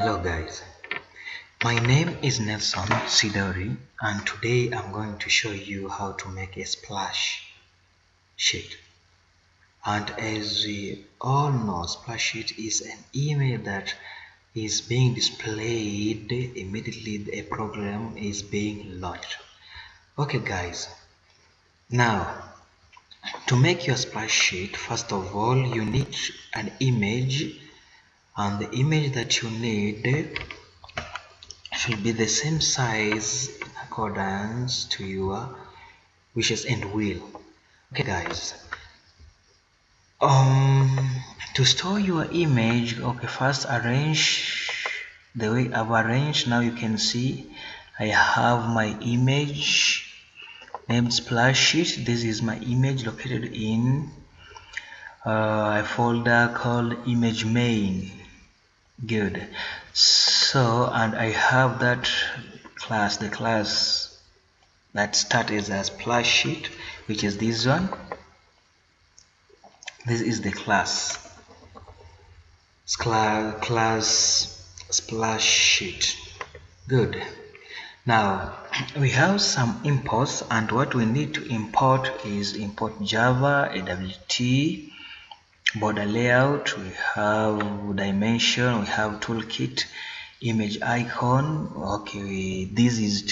Hello guys, my name is Nelson Sidori and today I'm going to show you how to make a splash sheet. And as we all know, splash sheet is an image that is being displayed immediately a program is being launched. Okay guys, now to make your splash sheet, first of all you need an image, and the image that you need should be the same size in accordance to your wishes and will. Okay guys, to store your image, okay, first arrange the way I've arranged. Now you can see I have my image named splash sheet. This is my image located in a folder called image main. Good. So, and I have that class, the class that started as splash sheet, which is this one. This is the class splash sheet. Good. Now we have some imports, and what we need to import is import Java, AWT, border layout, we have dimension, we have toolkit, image icon. Okay, this is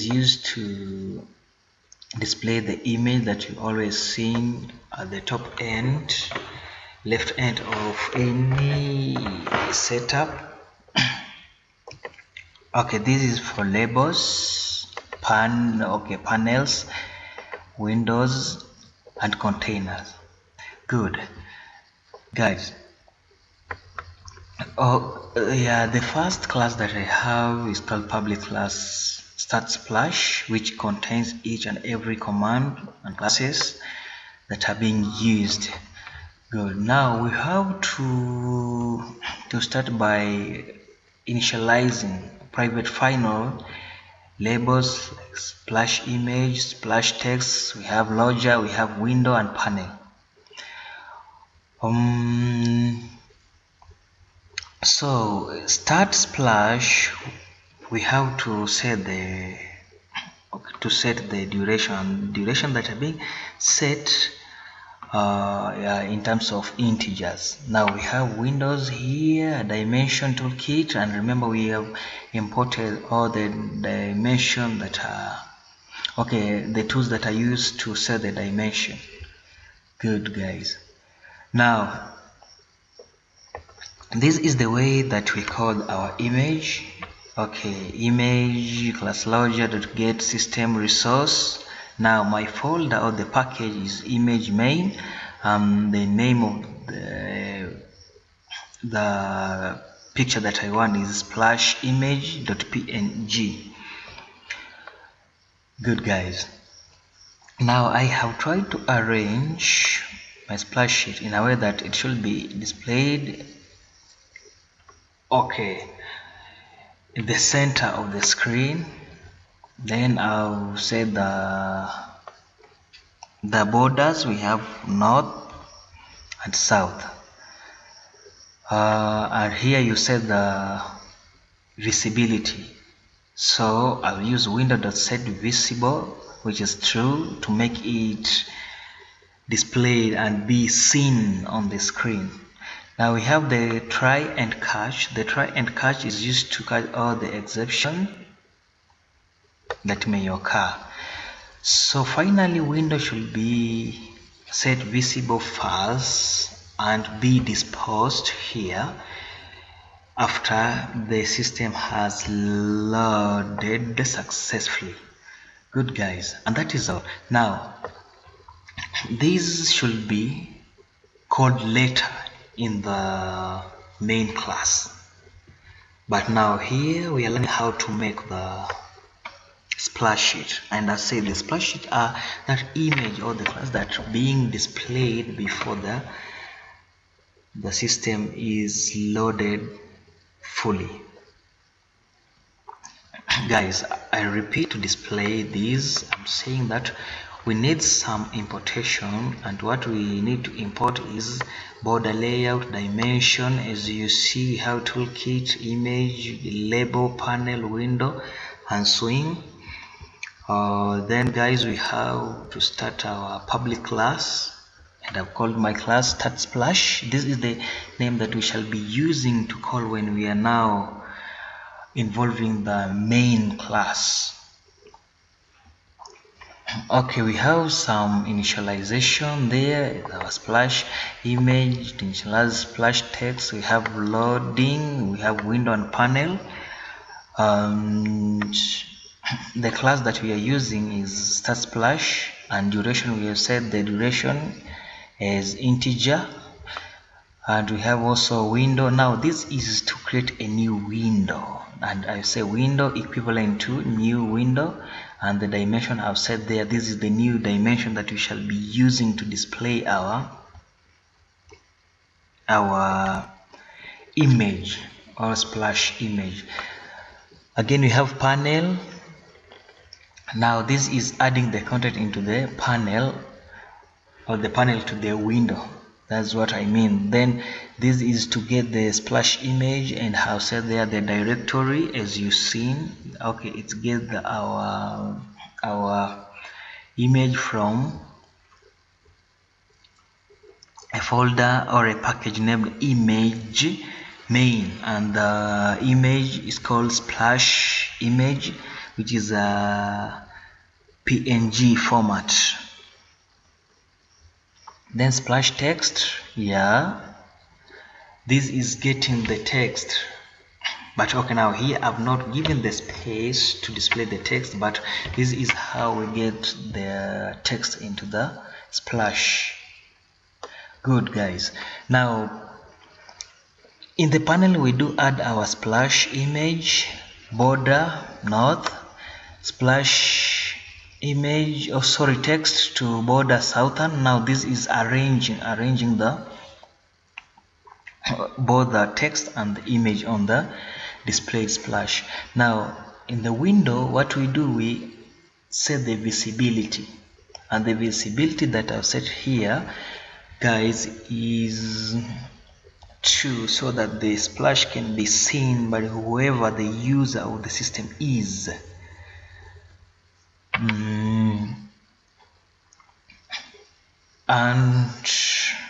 used to display the image that you always seen at the top end, left end of any setup. Okay, this is for labels, panels, windows and containers. Good guys. The first class that I have is called public class start splash, which contains each and every command and classes that are being used. Good. Now we have to start by initializing private final labels like splash image, splash text. We have logger, we have window and panel. So start splash, we have to set the duration that are being set in terms of integers. Now we have windows here, dimension toolkit, and remember we have imported all the dimension that are the tools that are used to set the dimension. Good guys. Now this is the way that we call our image. Okay, image class logger.get system resource. Now my folder or the package is image main. The name of the picture that I want is splash image.png. Good guys. Now I have tried to arrange my splash sheet in a way that it should be displayed in the center of the screen. Then I'll say the borders, we have north and south, and here you set the visibility. So I'll use window.set visible, which is true, to make it displayed and be seen on the screen. Now we have the try and catch. The try and catch is used to catch all the exception that may occur. So finally window should be set visible first and be disposed here after the system has loaded successfully. Good guys, and that is all. Now this should be called later in the main class, but now here we are learning how to make the splash sheet. And I say the splash sheet are that image or the class that are being displayed before the system is loaded fully. Guys, I repeat, to display these, I'm saying that we need some importation, and what we need to import is border layout, dimension. As you see, we have toolkit, image, label, panel, window, and swing. Then guys, we have to start our public class, and I've called my class Start Splash. This is the name that we shall be using to call when we are now involving the main class. Okay, we have some initialization there. Our splash image, initialize splash text. We have loading, we have window and panel. The class that we are using is Start Splash, and duration, we have set the duration as integer, and we have also window. Now this is to create a new window, and I say window equivalent to new window, and the dimension I've set there, this is the new dimension that we shall be using to display our image or splash image. Again, we have panel. Now this is adding the content into the panel, or the panel to the window. That's what I mean. Then this is to get the splash image, and have set there the directory as you seen. Okay, it's get our image from a folder or a package named image main, and the image is called splash image, which is a PNG format. Then splash text, yeah, this is getting the text, but okay, now here I've not given the space to display the text, but this is how we get the text into the splash. Good guys. Now in the panel we do add our splash image, border north, splash image, text to border southern. Now this is arranging the both the text and the image on the displayed splash. Now in the window, what we do, we set the visibility, and the visibility that I've set here guys is 2, so that the splash can be seen by whoever the user of the system is. And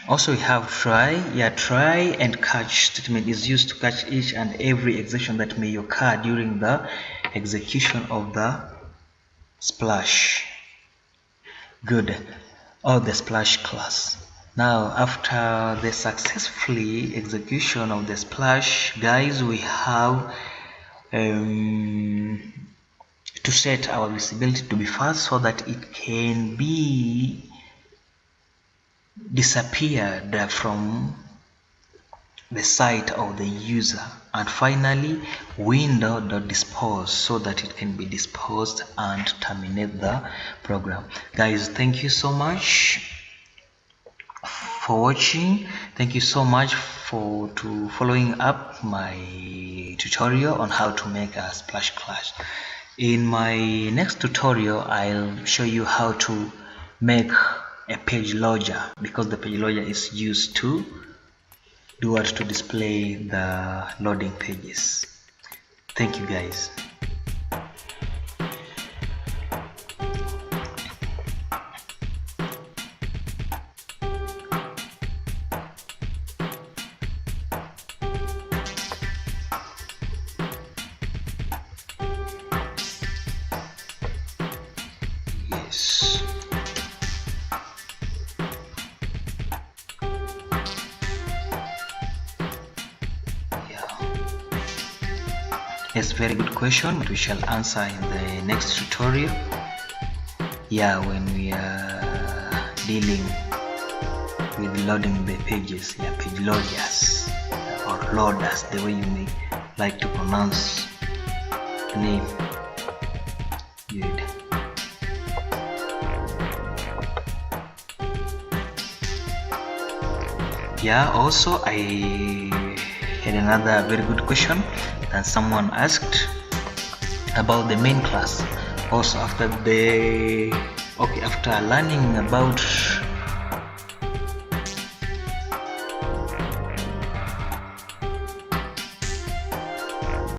also we have try. Yeah, try and catch statement is used to catch each and every exception that may occur during the execution of the splash. Good. Or the splash class. Now after the successfully execution of the splash, guys, we have to set our visibility to be fast, so that it can be disappeared from the sight of the user. And finally, window.dispose, so that it can be disposed and terminate the program. Guys, thank you so much for watching. Thank you so much for following up my tutorial on how to make a splash class. In my next tutorial, I'll show you how to make a page loader, because the page loader is used to do what, to display the loading pages. Thank you guys. Yes. Yes, very good question, but we shall answer in the next tutorial. Yeah, when we are dealing with loading the pages. Yeah, page loaders or loaders, the way you may like to pronounce the name. Good. Yeah, also I had another very good question that someone asked about the main class. Also after after learning about